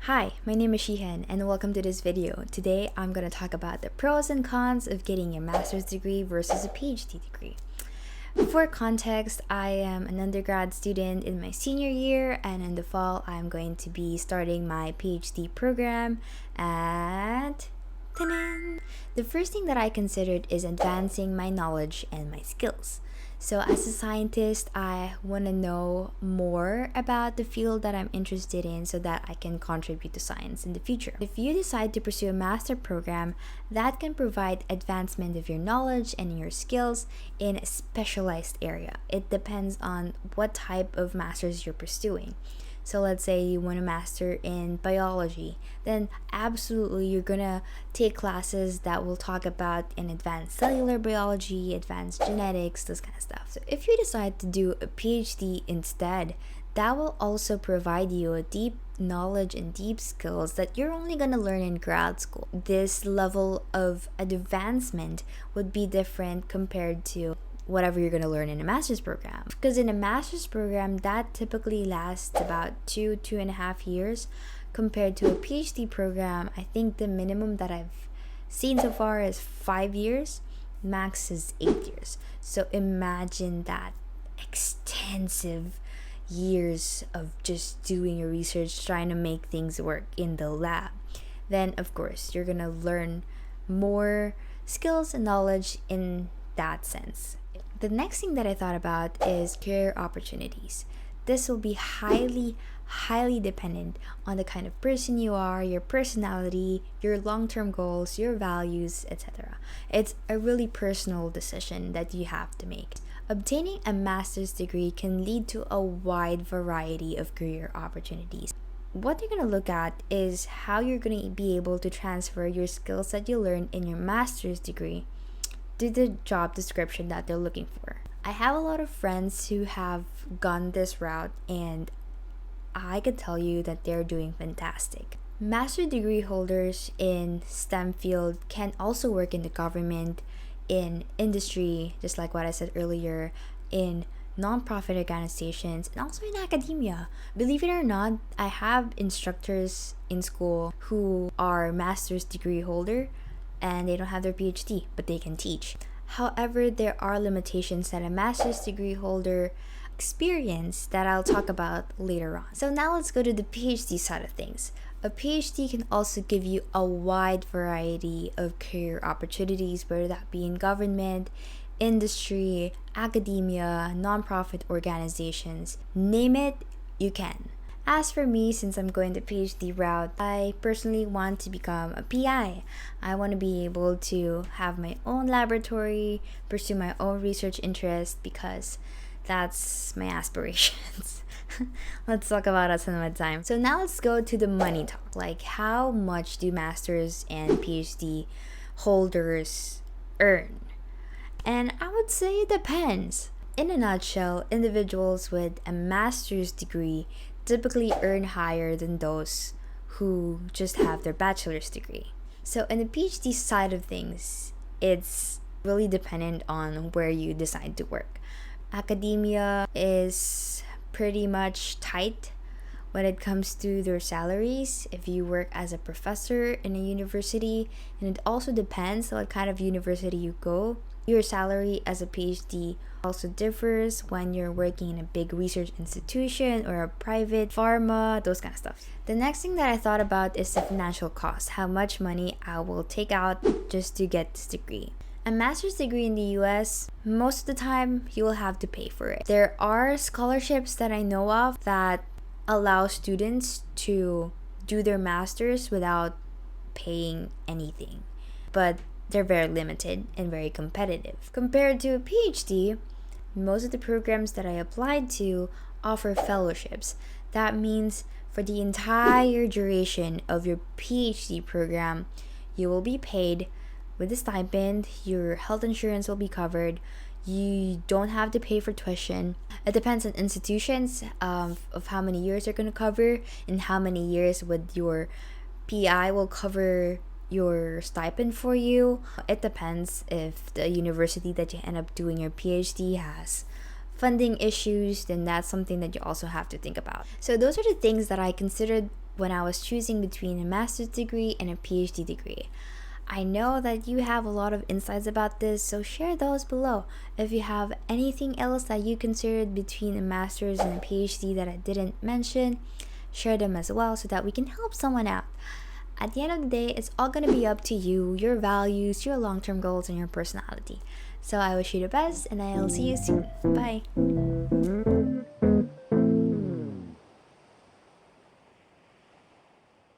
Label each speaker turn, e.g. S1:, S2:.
S1: Hi, my name is Shihan and welcome to this video. Today I'm going to talk about the pros and cons of getting a master's degree versus a PhD degree. For context, I am an undergrad student in my senior year, and in the fall I'm going to be starting my PhD program at the first thing that I considered is advancing my knowledge and my skills. So, as a scientist, I want to know more about the field that I'm interested in so that I can contribute to science in the future. If you decide to pursue a master program, that can provide advancement of your knowledge and your skills in a specialized area. It depends on what type of masters you're pursuing. So let's say you want to master in biology, then absolutely you're gonna take classes that will talk about in advanced cellular biology, advanced genetics, this kind of stuff. So if you decide to do a PhD instead, that will also provide you a deep knowledge and deep skills that you're only gonna learn in grad school. This level of advancement would be different compared to whatever you're going to learn in a master's program, because in a master's program that typically lasts about 2.5 years, compared to a PhD program. I think the minimum that I've seen so far is 5 years, max is 8 years. So imagine that extensive years of just doing your research, trying to make things work in the lab. Then of course you're going to learn more skills and knowledge in that sense. The next thing that I thought about is career opportunities. This will be highly dependent on the kind of person you are, your personality, your long-term goals, your values, etc. It's a really personal decision that you have to make. Obtaining a master's degree can lead to a wide variety of career opportunities. What you're going to look at is how you're going to be able to transfer your skills that you learned in your master's degree to the job description that they're looking for. I have a lot of friends who have gone this route, and I can tell you that they're doing fantastic. Master degree holders in STEM field can also work in the government, in industry, just like what I said earlier, in non-profit organizations, and also in academia. Believe it or not, I have instructors in school who are master's degree holder and they don't have their PhD, but they can teach. However, there are limitations that a master's degree holder experience that I'll talk about later on. So now let's go to the PhD side of things. A PhD can also give you a wide variety of career opportunities, whether that be in government, industry, academia, nonprofit organizations, name it, you can. As for me, since I'm going the PhD route, I personally want to become a PI. I want to be able to have my own laboratory, pursue my own research interests, because that's my aspirations. Let's talk about us another time. So now let's go to the money talk. Like, how much do masters and PhD holders earn? And I would say it depends. In a nutshell, individuals with a master's degree typically earn higher than those who just have their bachelor's degree. So in the PhD side of things, it's really dependent on where you decide to work. Academia is pretty much tight when it comes to their salaries if you work as a professor in a university, and it also depends on what kind of university you go. Your salary as a PhD also differs when you're working in a big research institution or a private pharma, those kind of stuff. The next thing that I thought about is the financial cost, how much money I will take out just to get this degree. A master's degree in the US, most of the time you will have to pay for it. There are scholarships that I know of that allow students to do their masters without paying anything, but they're very limited and very competitive. Compared to a PhD, most of the programs that I applied to offer fellowships. That means for the entire duration of your PhD program, you will be paid with a stipend, your health insurance will be covered, you don't have to pay for tuition. It depends on institutions of how many years they're going to cover and how many years would your PI will cover your stipend for you. It depends if the university that you end up doing your PhD has funding issues, then that's something that you also have to think about. So those are the things that I considered when I was choosing between a master's degree and a PhD degree. I know that you have a lot of insights about this, so share those below. If you have anything else that you considered between a master's and a PhD that I didn't mention, share them as well so that we can help someone out. At the end of the day, it's all going to be up to you, your values, your long-term goals, and your personality. So I wish you the best, and I'll see you soon. Bye.